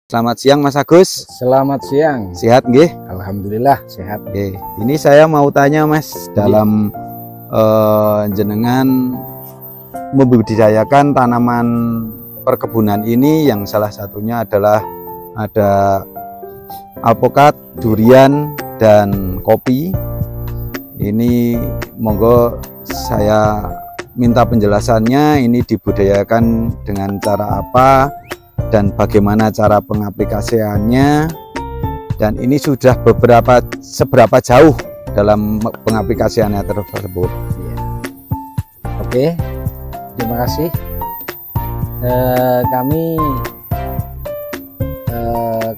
Selamat siang Mas Agus. Selamat siang. Sehat nggih? Alhamdulillah sehat. Oke. Ini saya mau tanya Mas, dalam jenengan membudidayakan tanaman perkebunan ini yang salah satunya adalah ada alpukat, durian, dan kopi. Ini monggo saya minta penjelasannya, ini dibudidayakan dengan cara apa dan bagaimana cara pengaplikasiannya, dan ini sudah seberapa jauh dalam pengaplikasiannya tersebut. Ya. Oke, terima kasih.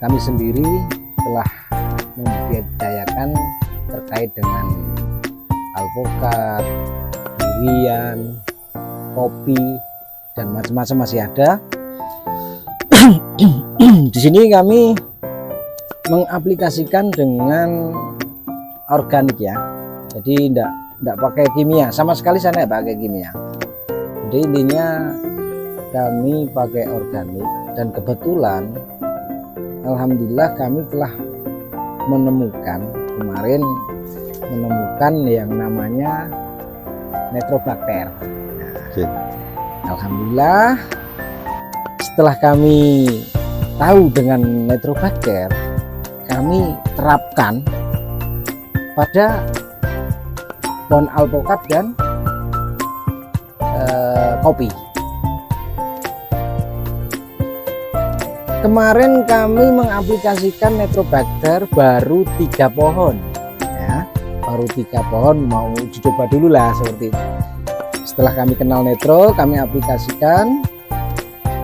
Kami sendiri telah membudidayakan terkait dengan alpukat, durian, kopi, dan macam-macam masih ada. Di sini kami mengaplikasikan dengan organik ya, jadi tidak pakai kimia sama sekali. Saya tidak pakai kimia, jadi intinya kami pakai organik. Dan kebetulan alhamdulillah kami telah menemukan yang namanya Nitrobacter. Alhamdulillah setelah kami tahu dengan Nitrobacter, kami terapkan pada pohon alpukat dan kopi. Kemarin kami mengaplikasikan Nitrobacter baru 3 pohon ya, baru 3 pohon, mau uji coba dulu lah seperti itu. Setelah kami kenal Nitro, kami aplikasikan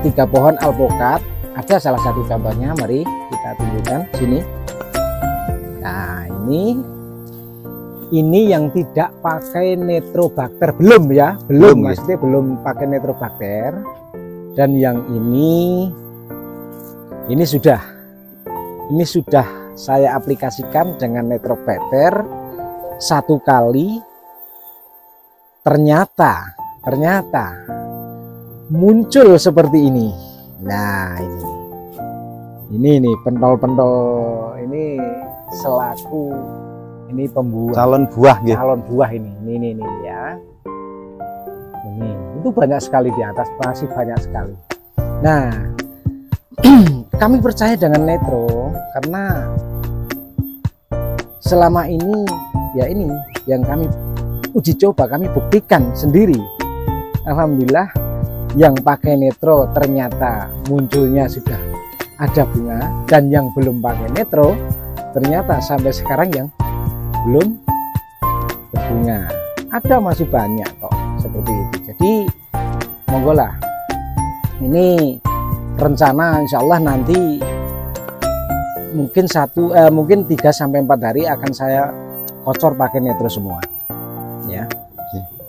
3 pohon alpukat. Ada salah satu contohnya, mari kita tunjukkan sini. Nah, ini yang tidak pakai Nitrobacter, belum ya, belum maksudnya belum pakai Nitrobacter. Dan yang ini sudah saya aplikasikan dengan Nitrobacter 1 kali. Ternyata muncul seperti ini. Nah, ini nih pentol-pentol ini selaku ini pembuah, calon buah ini ya. Ini itu banyak sekali di atas, masih banyak sekali. Nah, kami percaya dengan Nitro karena selama ini ya, ini yang kami uji coba, kami buktikan sendiri. Alhamdulillah yang pakai Nitro ternyata munculnya sudah ada bunga, dan yang belum pakai Nitro ternyata sampai sekarang yang belum berbunga. Ada masih banyak kok seperti itu. Jadi monggo lah, ini rencana insya Allah nanti mungkin 3-4 hari akan saya kocor pakai Nitro semua ya.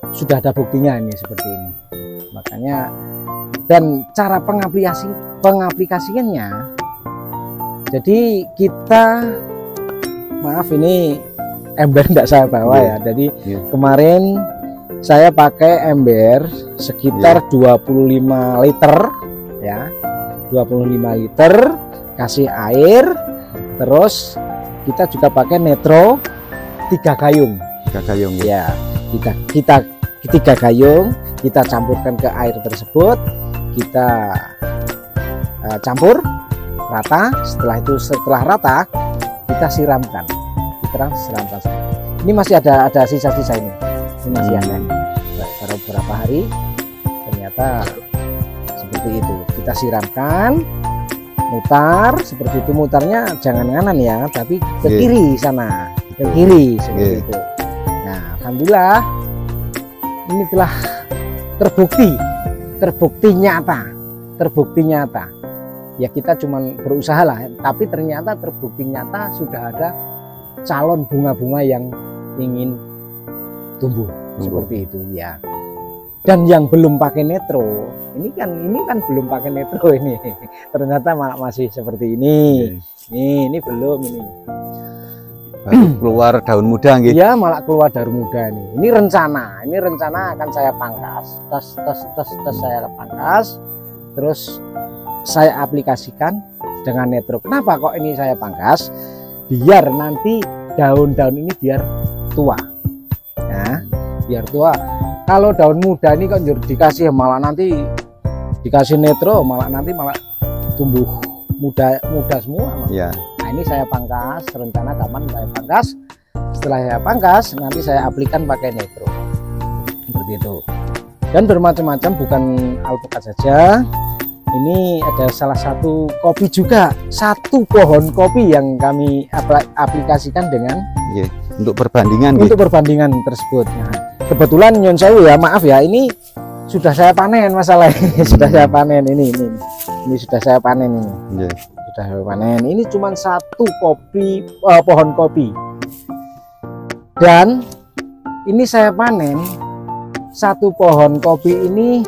Sudah ada buktinya ini seperti ini. Makanya, dan cara pengaplikasiannya, jadi kita, maaf ini ember tidak saya bawa ya. Jadi kemarin saya pakai ember sekitar 25 liter ya, 25 liter, kasih air, terus kita juga pakai Nitro 3 gayung ya. Kita 3 gayung kita campurkan ke air tersebut, kita campur rata. Setelah rata kita siramkan. Ini masih ada sisa-sisa ini masih ada. Baru beberapa hari ternyata seperti itu. Kita siramkan, mutar seperti itu. Mutarnya jangan kanan ya, tapi ke kiri sana, ke kiri seperti itu. Nah, alhamdulillah ini telah terbukti nyata ya. Kita cuman berusaha lah, tapi ternyata terbukti nyata sudah ada calon bunga-bunga yang ingin tumbuh seperti itu ya. Dan yang belum pakai Nitro ini kan belum pakai Nitro ini ternyata malah masih seperti ini. Ini belum, ini baru keluar daun muda gitu. Ya, malah keluar daun muda nih. Ini rencana akan saya pangkas. Saya pangkas, terus saya aplikasikan dengan netro. Kenapa kok ini saya pangkas? Biar nanti daun-daun ini biar tua. Nah, biar tua. Kalau daun muda ini kan dikasih malah nanti dikasih netro malah nanti malah tumbuh muda semua. Ya. Nah, ini saya pangkas, rencana kapan saya pangkas. Setelah saya pangkas, nanti saya aplikan pakai netro. Seperti itu. Dan bermacam-macam, bukan alpukat saja. Ini ada salah satu kopi juga, satu pohon kopi yang kami aplikasikan dengan untuk perbandingan. Untuk perbandingan tersebut. Nah, kebetulan nyon sewu ya, maaf ya, ini sudah saya panen masalahnya. Sudah saya panen ini sudah saya panen ini. Sudah saya panen. Ini cuma satu pohon kopi. Dan ini saya panen satu pohon kopi ini,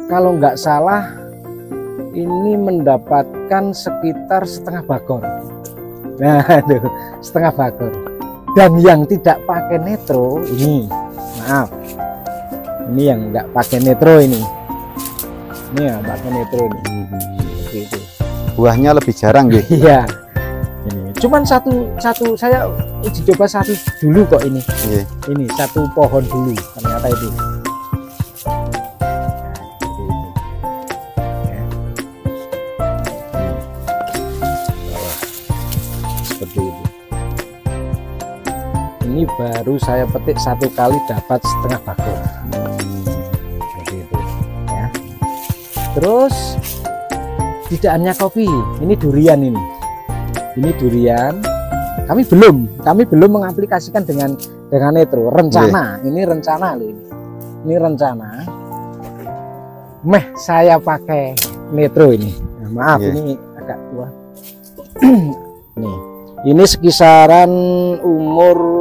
kalau nggak salah ini mendapatkan sekitar setengah bagor. Nah, itu setengah bagor. Dan yang tidak pakai netro ini, maaf, ini yang nggak pakai netro ini yang pakai netro ini. Seperti itu. Buahnya lebih jarang gitu. Iya. Ini cuman satu saya uji coba satu dulu kok ini. Ini satu pohon dulu ternyata itu. Ini baru saya petik satu kali dapat setengah bagor. Seperti itu ya. Terus tidak hanya kopi, ini durian ini durian. Kami belum mengaplikasikan dengan netro. Rencana, ini rencana loh ini rencana. Saya pakai netro ini. Nah, maaf ini agak tua. Nih, ini sekisaran umur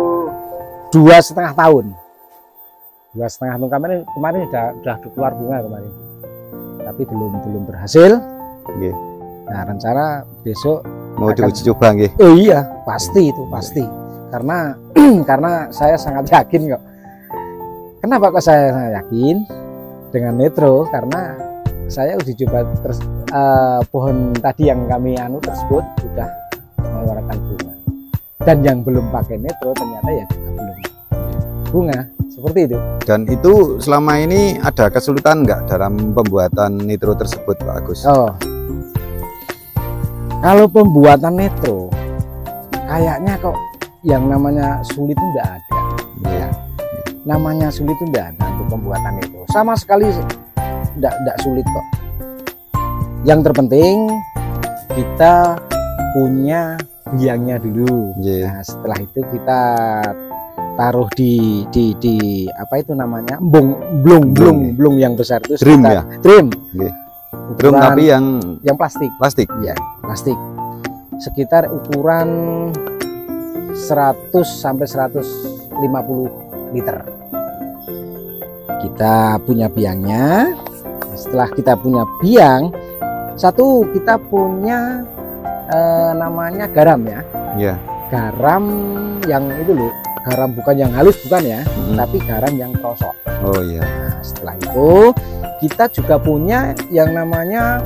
2,5 tahun. 2,5 tahun kemarin udah keluar bunga kemarin, tapi belum berhasil. Nah, rencana besok mau diuji coba nggih. Oh iya, pasti itu pasti. Karena saya sangat yakin kok. Kenapa kok saya yakin dengan netro? Karena saya uji coba pohon tadi yang kami tersebut sudah mengeluarkan bunga. Dan yang belum pakai netro ternyata ya juga belum bunga, seperti itu. Dan itu selama ini ada kesulitan nggak dalam pembuatan netro tersebut, Pak Agus? Oh, kalau pembuatan netro kayaknya kok yang namanya sulit itu enggak ada. Ya. Namanya sulit itu enggak ada untuk pembuatan netro. Sama sekali enggak sulit kok. Yang terpenting kita punya biangnya dulu. Nah, setelah itu kita taruh di apa itu namanya? Blung yang besar itu drum ya. Drum. Drum tapi yang plastik. Plastik. Ya, plastik. Sekitar ukuran 100 sampai 150 liter. Kita punya biangnya. Setelah kita punya biang, kita punya namanya garam ya. Iya. Garam yang itu loh, garam bukan yang halus bukan ya, tapi garam yang krosok. Oh iya. Nah, setelah itu kita juga punya yang namanya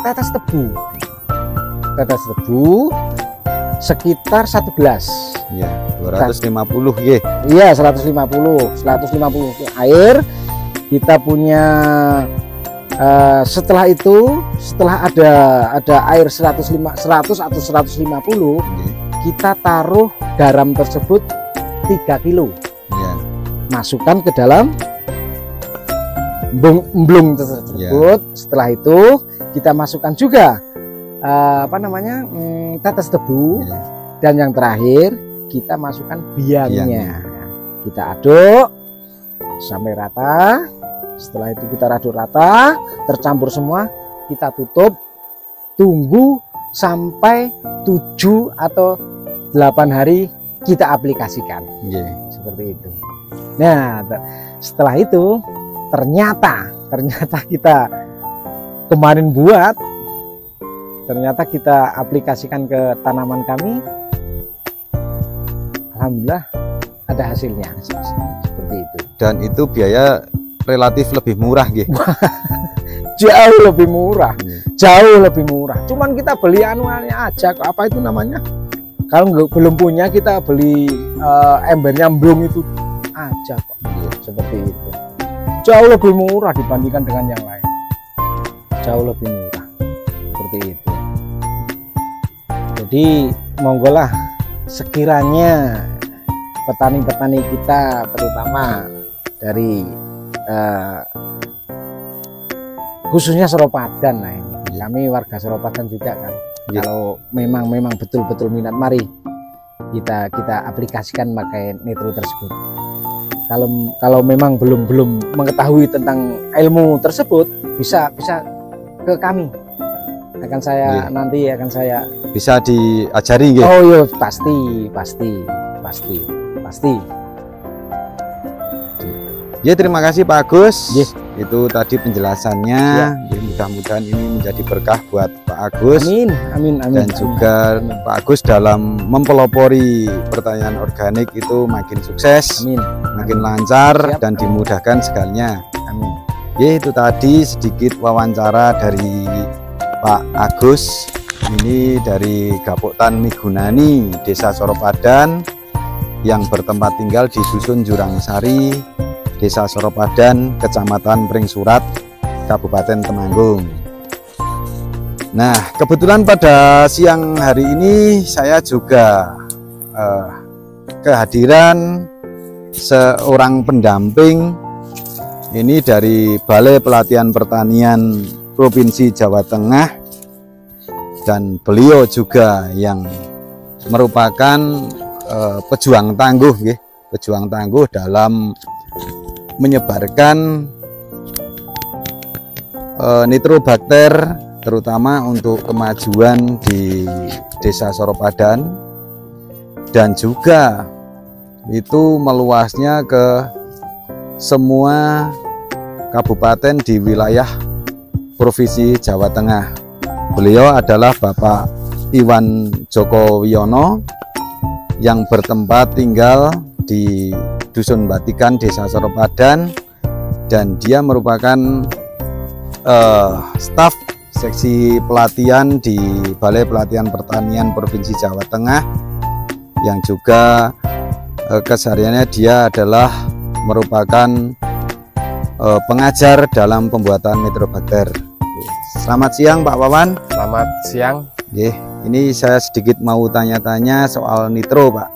tetes tebu. Tetes tebu sekitar 1 gelas. Iya, 250 nggih. Iya, 150 air. Kita punya setelah ada air 100 atau 150, kita taruh garam tersebut 3 kilo. Ya. Masukkan ke dalam emblung tersebut. Ya. Setelah itu kita masukkan juga tetes tebu. Ya. Dan yang terakhir kita masukkan biangnya. Kita aduk sampai rata. Setelah itu kita aduk rata, tercampur semua, kita tutup, tunggu sampai 7 atau 8 hari kita aplikasikan. Seperti itu. Nah, setelah itu ternyata kita kemarin ternyata kita aplikasikan ke tanaman kami. Alhamdulillah ada hasilnya seperti itu. Dan itu biaya relatif lebih murah gitu. Jauh lebih murah. cuman kita beli anuannya aja, apa itu namanya, kalau belum punya kita beli ember nyambrung itu aja kok. Seperti itu, jauh lebih murah dibandingkan dengan yang lain, jauh lebih murah seperti itu. Jadi monggolah sekiranya petani-petani kita, terutama dari khususnya Seropadan, nah ini kami warga Seropadan juga kan, kalau memang betul-betul minat, mari kita aplikasikan pakai nitro tersebut. Kalau memang belum mengetahui tentang ilmu tersebut, bisa ke kami, akan saya nanti akan saya bisa diajari gitu. Oh iya, pasti. Ya, terima kasih Pak Agus. Itu tadi penjelasannya. Ya, mudah-mudahan ini menjadi berkah buat Pak Agus. Amin. Dan juga Pak Agus dalam mempelopori pertanian organik itu makin sukses, makin lancar dan dimudahkan segalanya. Amin. Ya, itu tadi sedikit wawancara dari Pak Agus. Ini dari Gapoktan Migunani, Desa Seropadan, yang bertempat tinggal di Dusun Jurangsari, Desa Seropadan, Kecamatan Pringsurat, Kabupaten Temanggung. Nah, kebetulan pada siang hari ini saya juga kehadiran seorang pendamping ini dari Balai Pelatihan Pertanian Provinsi Jawa Tengah, dan beliau juga yang merupakan pejuang tangguh dalam menyebarkan nitrobakter, terutama untuk kemajuan di Desa Seropadan, dan juga itu meluasnya ke semua kabupaten di wilayah Provinsi Jawa Tengah. Beliau adalah Bapak Iwan Joko Wiono yang bertempat tinggal di Dusun Batikan, Desa Seropadan, dan dia merupakan staf seksi pelatihan di Balai Pelatihan Pertanian Provinsi Jawa Tengah, yang juga kesehariannya dia adalah merupakan pengajar dalam pembuatan nitrobakter. Selamat siang Pak Wawan. Selamat siang. Ini saya sedikit mau tanya-tanya soal nitro Pak.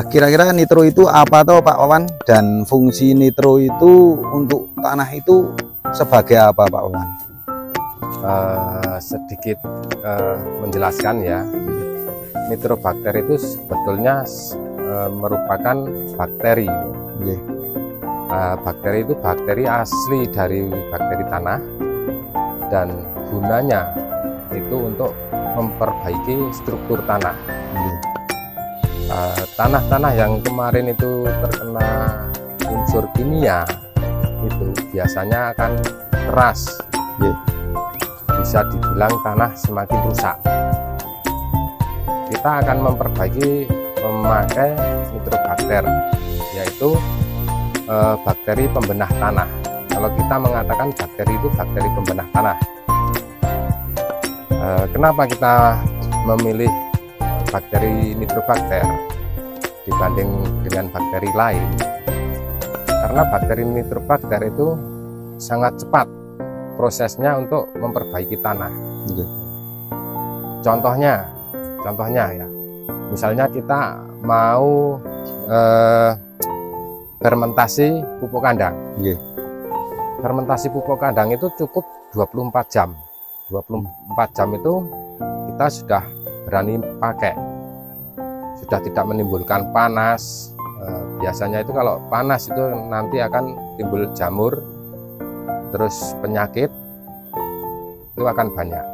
Kira-kira nitro itu apa toh Pak Wawan, dan fungsi nitro itu untuk tanah itu sebagai apa Pak Wawan? Sedikit menjelaskan ya, nitrobakter itu sebetulnya merupakan bakteri. Bakteri itu bakteri asli dari bakteri tanah, dan gunanya itu untuk memperbaiki struktur tanah. Tanah-tanah yang kemarin itu terkena unsur kimia itu biasanya akan keras, bisa dibilang tanah semakin rusak. Kita akan memperbaiki memakai nitrobakter, yaitu bakteri pembenah tanah. Kalau kita mengatakan bakteri itu bakteri pembenah tanah, kenapa kita memilih bakteri nitrobakter dibanding dengan bakteri lain? Karena bakteri nitrobakter itu sangat cepat prosesnya untuk memperbaiki tanah. Contohnya ya, misalnya kita mau fermentasi pupuk kandang. Fermentasi pupuk kandang itu cukup 24 jam. 24 jam itu kita sudah berani pakai, sudah tidak menimbulkan panas. Biasanya itu kalau panas itu nanti akan timbul jamur, terus penyakit itu akan banyak.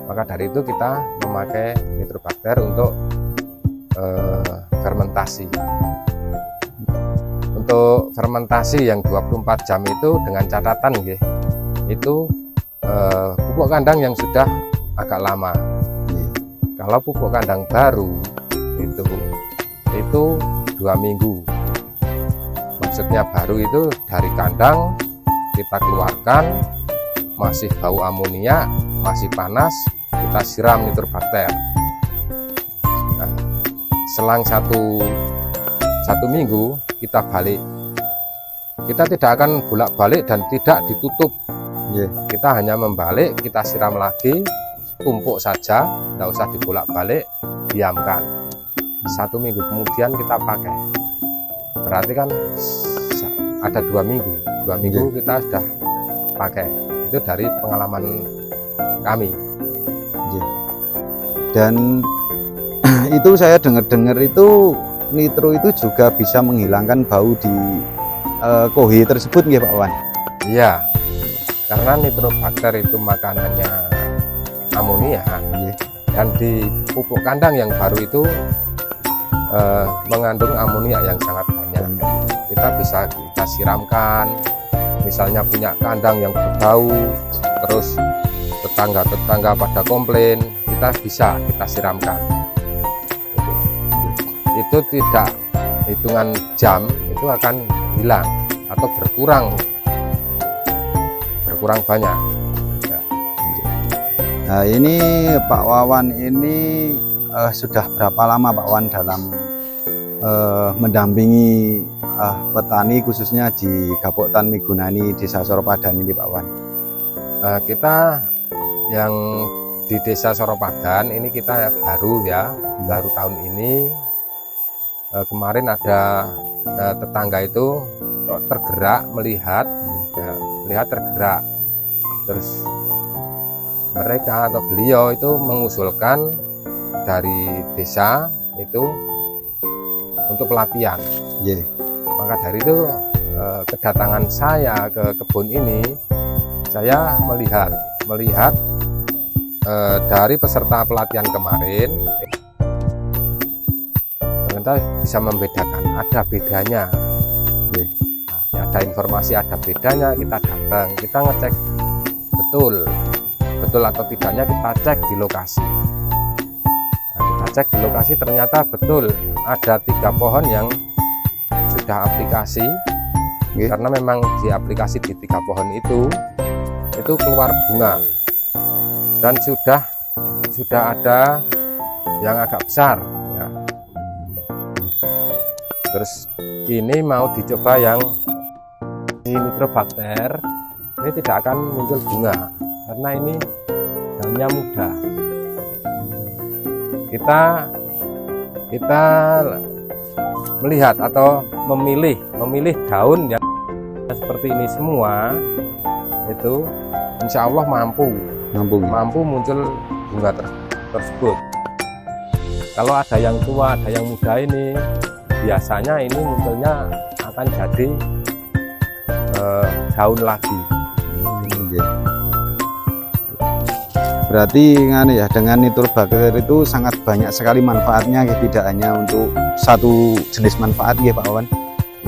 Maka dari itu kita memakai nitrobakter untuk fermentasi. Untuk fermentasi yang 24 jam itu dengan catatan itu pupuk kandang yang sudah agak lama. Kalau pupuk kandang baru itu 2 minggu. Maksudnya baru itu dari kandang kita keluarkan, masih bau amonia, masih panas, kita siram nitrobakter. Nah, selang satu minggu kita balik. Kita tidak akan bolak-balik dan tidak ditutup. Kita hanya membalik, kita siram lagi, tumpuk saja, tidak usah dibolak-balik, diamkan. 1 minggu kemudian kita pakai. Berarti kan ada 2 minggu. 2 minggu kita sudah pakai. Itu dari pengalaman kami. Dan itu saya dengar-dengar itu nitro itu juga bisa menghilangkan bau di kohi tersebut ya Pak Wawan? Iya, karena nitrobakter itu makanannya amonia, dan di pupuk kandang yang baru itu mengandung amonia yang sangat banyak. Kita bisa kita siramkan, misalnya punya kandang yang berbau, terus tetangga-tetangga pada komplain, kita siramkan. Itu tidak hitungan jam, itu akan hilang atau berkurang banyak. Nah ini Pak Wawan ini sudah berapa lama Pak Wawan dalam mendampingi petani khususnya di Gapoktan Migunani Desa Soropadan ini Pak Wawan? Kita yang di Desa Soropadan ini kita baru tahun ini. Kemarin ada tetangga itu kok tergerak melihat tergerak, terus mereka atau beliau itu mengusulkan dari desa itu untuk pelatihan. Maka dari itu kedatangan saya ke kebun ini, saya melihat dari peserta pelatihan kemarin, ternyata bisa membedakan, ada bedanya. Nah, ada informasi ada bedanya, kita datang, kita ngecek betul atau tidaknya, kita cek di lokasi. Nah, kita cek di lokasi ternyata betul ada 3 pohon yang sudah aplikasi, karena memang di aplikasi di 3 pohon itu keluar bunga, dan sudah ada yang agak besar. Terus ini mau dicoba yang nitrobakter, ini tidak akan muncul bunga karena ini daunnya muda. Kita melihat atau memilih daun yang seperti ini semua, itu insya Allah mampu muncul bunga tersebut. Kalau ada yang tua, ada yang muda, ini biasanya ini munculnya akan jadi daun lagi. Berarti ya, dengan nitrobakter itu sangat banyak sekali manfaatnya, tidak hanya untuk satu jenis manfaat ya Pak Wawan?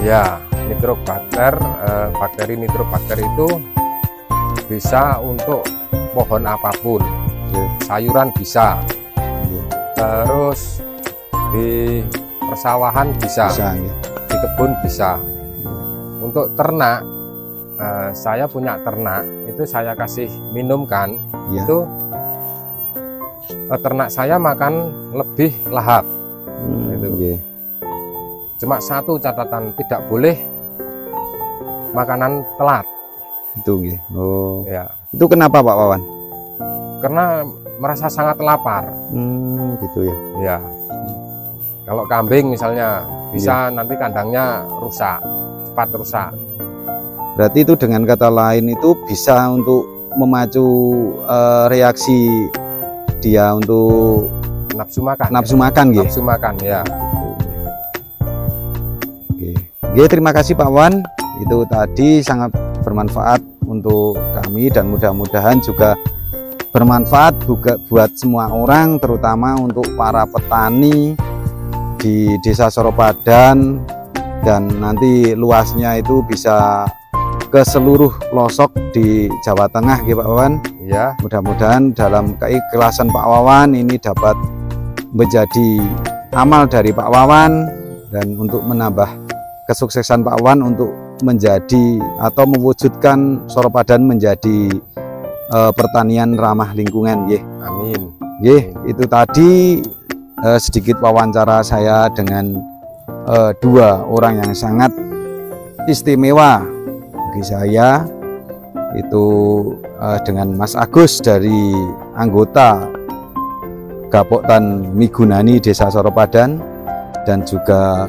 Ya, nitrobakter, bakteri nitrobakter itu bisa untuk pohon apapun, sayuran bisa, terus di persawahan bisa, di kebun bisa. Untuk ternak, saya punya ternak, itu saya kasih minumkan, itu ternak saya makan lebih lahap. Cuma satu catatan, tidak boleh makanan telat. Itu kenapa Pak Wawan? Karena merasa sangat lapar. Ya. Kalau kambing misalnya bisa nanti kandangnya rusak, cepat rusak. Berarti itu dengan kata lain itu bisa untuk memacu reaksi dia untuk nafsu makan. Nafsu makan ya. Oke, terima kasih Pak Wawan. Itu tadi sangat bermanfaat untuk kami dan mudah-mudahan juga bermanfaat juga buat semua orang, terutama untuk para petani di Desa Soropadan, dan nanti luasnya itu bisa ke seluruh pelosok di Jawa Tengah ya Pak Wawan. Ya. Mudah-mudahan dalam keikhlasan Pak Wawan ini dapat menjadi amal dari Pak Wawan, dan untuk menambah kesuksesan Pak Wawan untuk menjadi atau mewujudkan Soropadan menjadi pertanian ramah lingkungan, nggih. Amin. Nggih, itu tadi sedikit wawancara saya dengan dua orang yang sangat istimewa bagi saya, itu dengan Mas Agus dari anggota Gapoktan Migunani Desa Soropadan, dan juga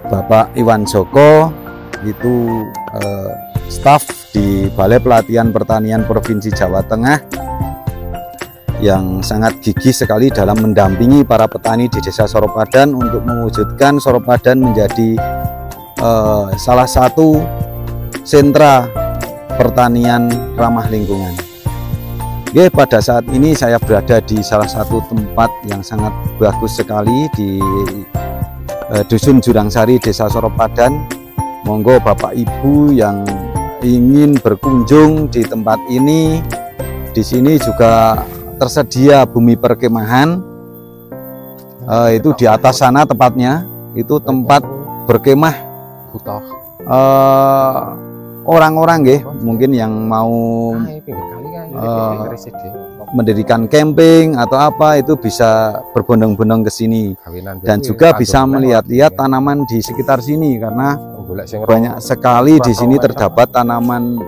Bapak Iwan Joko, itu staf di Balai Pelatihan Pertanian Provinsi Jawa Tengah, yang sangat gigih sekali dalam mendampingi para petani di Desa Soropadan untuk mewujudkan Soropadan menjadi salah satu sentra pertanian ramah lingkungan. Oke, pada saat ini saya berada di salah satu tempat yang sangat bagus sekali di Dusun Jurangsari, Desa Soropadan. Monggo Bapak Ibu yang ingin berkunjung di tempat ini, di sini juga tersedia bumi perkemahan. Itu di atas sana tepatnya, itu tempat berkemah orang-orang, nggih, mungkin yang mau mendirikan camping atau apa, itu bisa berbondong-bondong ke sini, dan juga bisa melihat-lihat tanaman di sekitar sini, karena banyak sekali di sini terdapat tanaman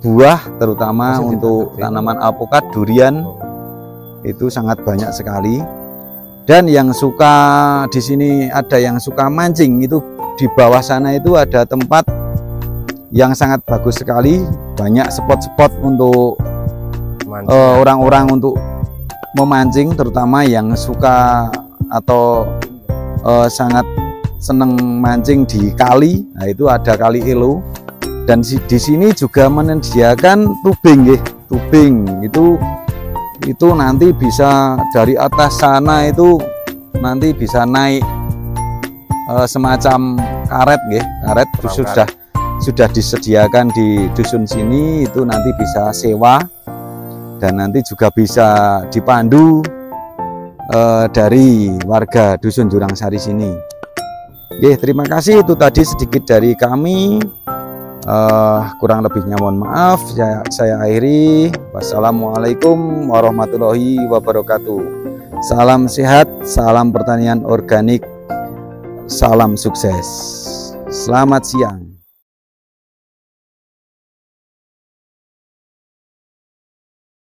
buah, terutama untuk tanaman alpukat, durian, itu sangat banyak sekali. Dan yang suka di sini, ada yang suka mancing, itu di bawah sana itu ada tempat yang sangat bagus sekali, banyak spot-spot untuk orang-orang untuk memancing, terutama yang suka atau sangat seneng mancing di kali. Nah, itu ada Kali Elo, dan di sini juga menyediakan tubing, nggih. Tubing itu nanti bisa dari atas sana, itu nanti bisa naik semacam karet, nggih. Karet sudah disediakan di dusun sini, itu nanti bisa sewa, dan nanti juga bisa dipandu dari warga Dusun Jurangsari sini. Oke, terima kasih. Itu tadi sedikit dari kami. Kurang lebihnya mohon maaf. Saya akhiri. Wassalamualaikum warahmatullahi wabarakatuh. Salam sehat, salam pertanian organik, salam sukses. Selamat siang.